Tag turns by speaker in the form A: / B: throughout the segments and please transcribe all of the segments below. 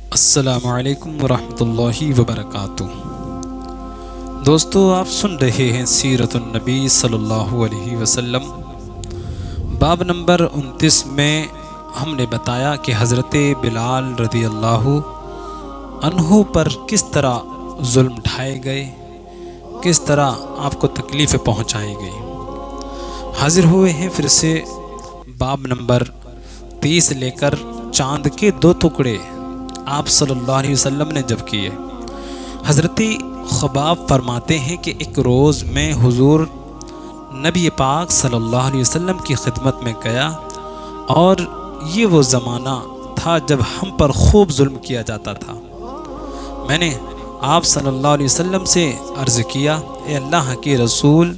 A: السلام علیکم ورحمۃ اللہ وبرکاتہ۔ دوستو، آپ سن رہے ہیں سیرت النبی صلی اللہ علیہ وسلم۔ باب نمبر 29 میں ہم نے بتایا کہ حضرت بلال رضی اللہ عنہ پر کس طرح ظلم ڈھائے گئے، کس طرح آپ کو تکلیفیں پہنچائی گئی۔ حاضر ہوئے ہیں پھر سے باب نمبر 30 لے کر چاند کے 2 ٹکڑے آپ صلی اللہ علیہ وسلم نے جب کیے۔ حضرت خباب فرماتے ہیں کہ ایک روز میں حضور نبی پاک صلی اللہ علیہ وسلم کی خدمت میں گیا، اور یہ وہ زمانہ تھا جب ہم پر خوب ظلم کیا جاتا تھا۔ میں نے آپ صلی اللہ علیہ وسلم سے عرض کیا، اے اللہ کے رسول،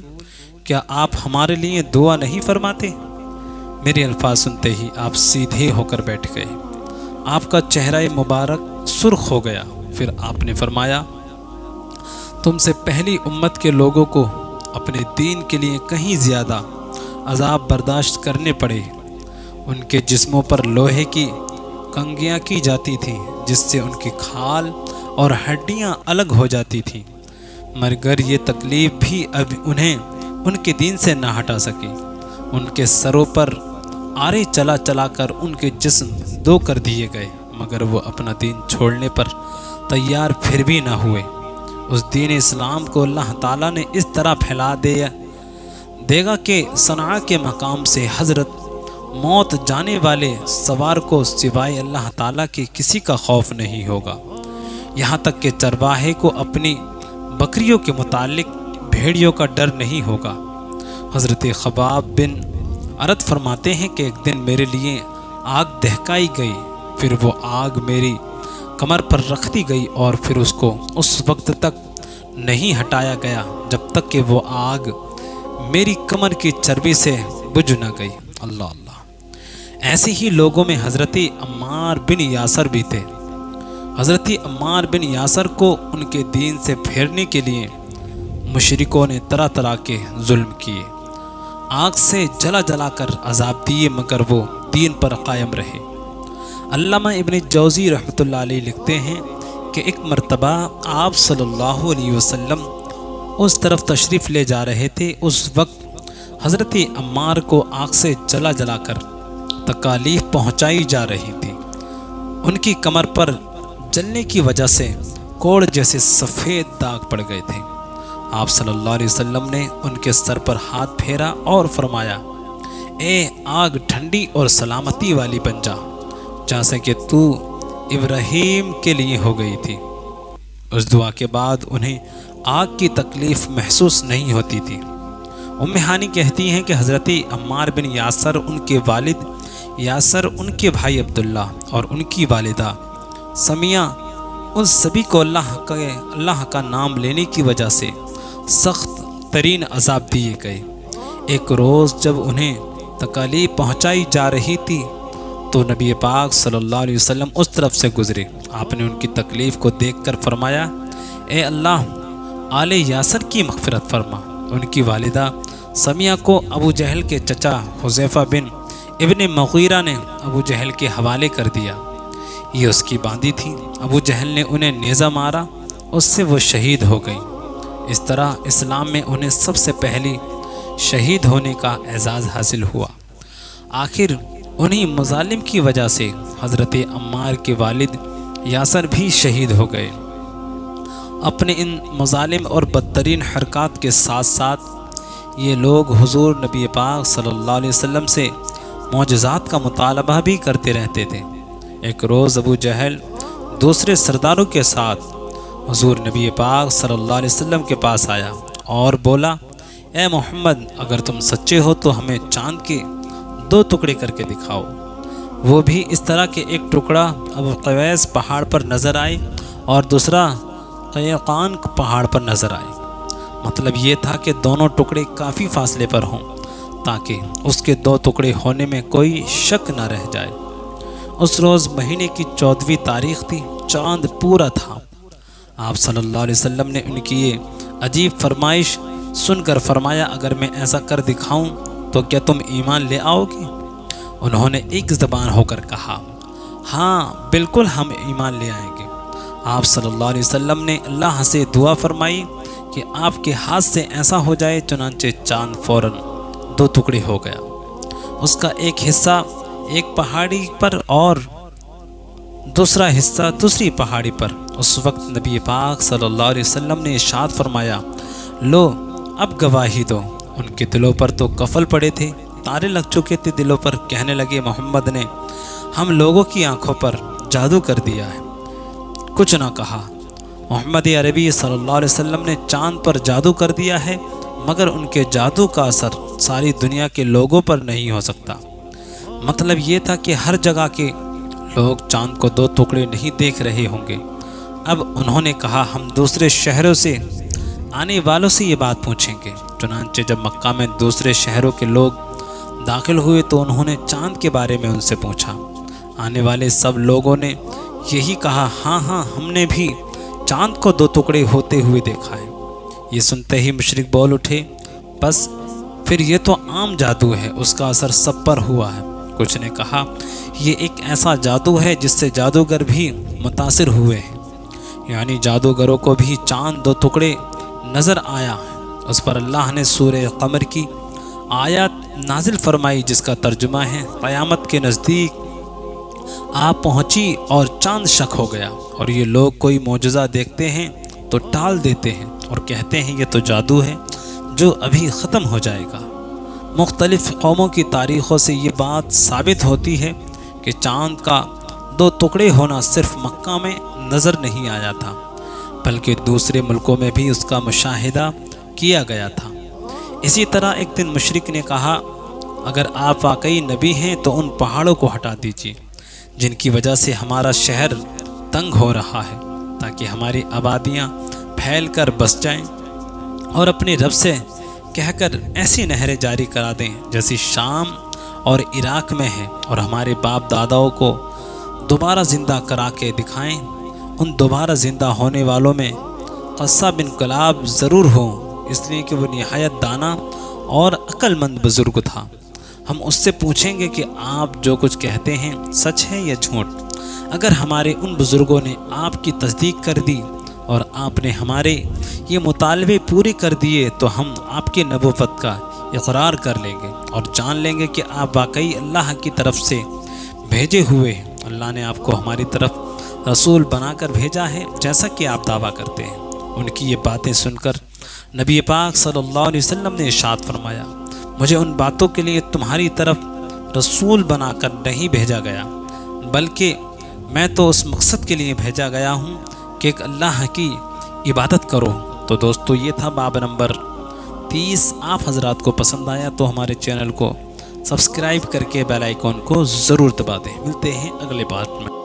A: کیا آپ ہمارے لیے دعا نہیں فرماتے؟ میرے الفاظ سنتے ہی آپ سیدھے ہو کر بیٹھ گئے، آپ کا چہرہ مبارک سرخ ہو گیا۔ پھر آپ نے فرمایا، تم سے پہلی امت کے لوگوں کو اپنے دین کے لیے کہیں زیادہ عذاب برداشت کرنے پڑے۔ ان کے جسموں پر لوہے کی کنگیاں کی جاتی تھیں، جس سے ان کی کھال اور ہڈیاں الگ ہو جاتی تھیں، مگر یہ تکلیف بھی اب انہیں ان کے دین سے نہ ہٹا سکی۔ ان کے سروں پر آرے چلا چلا کر ان کے جسم 2 کر دیے گئے، مگر وہ اپنا دین چھوڑنے پر تیار پھر بھی نہ ہوئے۔ اس دین اسلام کو اللہ تعالیٰ نے اس طرح پھیلا دے گا کہ صنعاء کے مقام سے حضرت موت جانے والے سوار کو سوائے اللہ تعالیٰ کے کسی کا خوف نہیں ہوگا، یہاں تک کہ چرواہے کو اپنی بکریوں کے متعلق بھیڑیوں کا ڈر نہیں ہوگا۔ حضرت خباب بن عرد فرماتے ہیں کہ ایک دن میرے لیے آگ دہکائی گئی، پھر وہ آگ میری کمر پر رکھ دی گئی، اور پھر اس کو اس وقت تک نہیں ہٹایا گیا جب تک کہ وہ آگ میری کمر کی چربی سے بجھ نہ گئی۔ اللہ اللہ۔ ایسے ہی لوگوں میں حضرت عمار بن یاسر بھی تھے۔ حضرت عمار بن یاسر کو ان کے دین سے پھیرنے کے لیے مشرکوں نے طرح طرح کے ظلم کیے، آگ سے جلا جلا کر عذاب دیے، مگر وہ دین پر قائم رہے۔ علامہ ابن جوزی رحمۃ اللہ علیہ لکھتے ہیں کہ ایک مرتبہ آپ صلی اللہ علیہ وسلم اس طرف تشریف لے جا رہے تھے۔ اس وقت حضرت عمار کو آگ سے جلا جلا کر تکالیف پہنچائی جا رہی تھی۔ ان کی کمر پر جلنے کی وجہ سے کوڑ جیسے سفید داغ پڑ گئے تھے۔ آپ صلی اللہ علیہ وسلم نے ان کے سر پر ہاتھ پھیرا اور فرمایا، اے آگ ٹھنڈی اور سلامتی والی بن جا، جیسے کہ تو ابراہیم کے لیے ہو گئی تھی۔ اس دعا کے بعد انہیں آگ کی تکلیف محسوس نہیں ہوتی تھی۔ ام ہانی کہتی ہیں کہ حضرت عمار بن یاسر، ان کے والد یاسر، ان کے بھائی عبداللہ اور ان کی والدہ سمیہ، ان سبھی کو اللہ کا نام لینے کی وجہ سے سخت ترین عذاب دیے گئے۔ ایک روز جب انہیں تکالیف پہنچائی جا رہی تھی تو نبی پاک صلی اللہ علیہ وسلم اس طرف سے گزرے۔ آپ نے ان کی تکلیف کو دیکھ کر فرمایا، اے اللہ، آل یاسر کی مغفرت فرما۔ ان کی والدہ سمیہ کو ابو جہل کے چچا حذیفہ بن ابن مغیرہ نے ابو جہل کے حوالے کر دیا۔ یہ اس کی باندی تھی۔ ابو جہل نے انہیں نیزہ مارا، اس سے وہ شہید ہو گئی۔ اس طرح اسلام میں انہیں سب سے پہلی شہید ہونے کا اعزاز حاصل ہوا۔ آخر انہی مظالم کی وجہ سے حضرت عمار کے والد یاسر بھی شہید ہو گئے۔ اپنے ان مظالم اور بدترین حرکات کے ساتھ ساتھ یہ لوگ حضور نبی پاک صلی اللہ علیہ وسلم سے معجزات کا مطالبہ بھی کرتے رہتے تھے۔ ایک روز ابو جہل دوسرے سرداروں کے ساتھ حضور نبی پاک صلی اللہ علیہ وسلم کے پاس آیا اور بولا، اے محمد، اگر تم سچے ہو تو ہمیں چاند کے 2 ٹکڑے کر کے دکھاؤ۔ وہ بھی اس طرح کہ ایک ٹکڑا ابو قویس پہاڑ پر نظر آئے اور دوسرا قیقان پہاڑ پر نظر آئے۔ مطلب یہ تھا کہ دونوں ٹکڑے کافی فاصلے پر ہوں تاکہ اس کے 2 ٹکڑے ہونے میں کوئی شک نہ رہ جائے۔ اس روز مہینے کی 14ویں تاریخ تھی، چاند پورا تھا۔ آپ صلی اللہ علیہ وسلم نے ان کی یہ عجیب فرمائش سن کر فرمایا، اگر میں ایسا کر دکھاؤں تو کیا تم ایمان لے آؤ گے؟ انہوں نے ایک زبان ہو کر کہا، ہاں بالکل ہم ایمان لے آئیں گے۔ آپ صلی اللہ علیہ وسلم نے اللہ سے دعا فرمائی کہ آپ کے ہاتھ سے ایسا ہو جائے، چنانچہ چاند فوراً دو ٹکڑے ہو گیا۔ اس کا ایک حصہ ایک پہاڑی پر اور دوسرا حصہ دوسری پہاڑی پر۔ اس وقت نبی پاک صلی اللہ علیہ وسلم نے ارشاد فرمایا، لو اب گواہی دو۔ ان کے دلوں پر تو قفل پڑے تھے، تارے لگ چکے تھے دلوں پر۔ کہنے لگے، محمد نے ہم لوگوں کی آنکھوں پر جادو کر دیا ہے۔ کچھ نہ کہا۔ محمد عربی صلی اللہ علیہ وسلم نے چاند پر جادو کر دیا ہے، مگر ان کے جادو کا اثر ساری دنیا کے لوگوں پر نہیں ہو سکتا۔ مطلب یہ تھا کہ ہر جگہ کے لوگ چاند کو دو ٹکڑے نہیں دیکھ رہے ہوں گے۔ اب انہوں نے کہا، ہم دوسرے شہروں سے آنے والوں سے یہ بات پوچھیں گے۔ چنانچہ جب مکہ میں دوسرے شہروں کے لوگ داخل ہوئے تو انہوں نے چاند کے بارے میں ان سے پوچھا۔ آنے والے سب لوگوں نے یہی کہا، ہاں ہاں ہم نے بھی چاند کو دو ٹکڑے ہوتے ہوئے دیکھا ہے۔ یہ سنتے ہی مشرک بول اٹھے، بس پھر یہ تو عام جادو ہے، اس کا اثر سب پر ہوا ہے۔ کچھ نے کہا، یہ ایک ایسا جادو ہے جس سے جادوگر بھی متاثر ہوئے ہیں، یعنی جادوگروں کو بھی چاند دو ٹکڑے نظر آیا ہے۔ اس پر اللہ نے سورہ قمر کی آیات نازل فرمائی، جس کا ترجمہ ہے، قیامت کے نزدیک آپ پہنچی اور چاند شک ہو گیا، اور یہ لوگ کوئی معجزہ دیکھتے ہیں تو ٹال دیتے ہیں اور کہتے ہیں یہ تو جادو ہے جو ابھی ختم ہو جائے گا۔ مختلف قوموں کی تاریخوں سے یہ بات ثابت ہوتی ہے کہ چاند کا دو ٹکڑے ہونا صرف مکہ میں نظر نہیں آیا تھا، بلکہ دوسرے ملکوں میں بھی اس کا مشاہدہ کیا گیا تھا۔ اسی طرح ایک دن مشرک نے کہا، اگر آپ واقعی نبی ہیں تو ان پہاڑوں کو ہٹا دیجیے جن کی وجہ سے ہمارا شہر تنگ ہو رہا ہے، تاکہ ہماری آبادیاں پھیل کر بس جائیں، اور اپنے رب سے کہہ کر ایسی نہریں جاری کرا دیں جیسی شام اور عراق میں ہے، اور ہمارے باپ داداؤں کو دوبارہ زندہ کرا کے دکھائیں۔ ان دوبارہ زندہ ہونے والوں میں قصہ بن کلاب ضرور ہوں، اس لیے کہ وہ نہایت دانا اور عقل مند بزرگ تھا۔ ہم اس سے پوچھیں گے کہ آپ جو کچھ کہتے ہیں سچ ہے یا جھوٹ۔ اگر ہمارے ان بزرگوں نے آپ کی تصدیق کر دی اور آپ نے ہمارے یہ مطالبے پورے کر دیے تو ہم آپ کی نبوت کا اقرار کر لیں گے اور جان لیں گے کہ آپ واقعی اللہ کی طرف سے بھیجے ہوئے ہیں۔ اللہ نے آپ کو ہماری طرف رسول بنا کر بھیجا ہے، جیسا کہ آپ دعویٰ کرتے ہیں۔ ان کی یہ باتیں سن کر نبی پاک صلی اللہ علیہ وسلم نے ارشاد فرمایا، مجھے ان باتوں کے لیے تمہاری طرف رسول بنا کر نہیں بھیجا گیا، بلکہ میں تو اس مقصد کے لیے بھیجا گیا ہوں کہ ایک اللہ کی عبادت کرو۔ تو دوستو، یہ تھا باب نمبر 30۔ آپ حضرات کو پسند آیا تو ہمارے چینل کو سبسکرائب کر کے بیل آئیکن کو ضرور دبا دیں۔ ملتے ہیں اگلے بات میں۔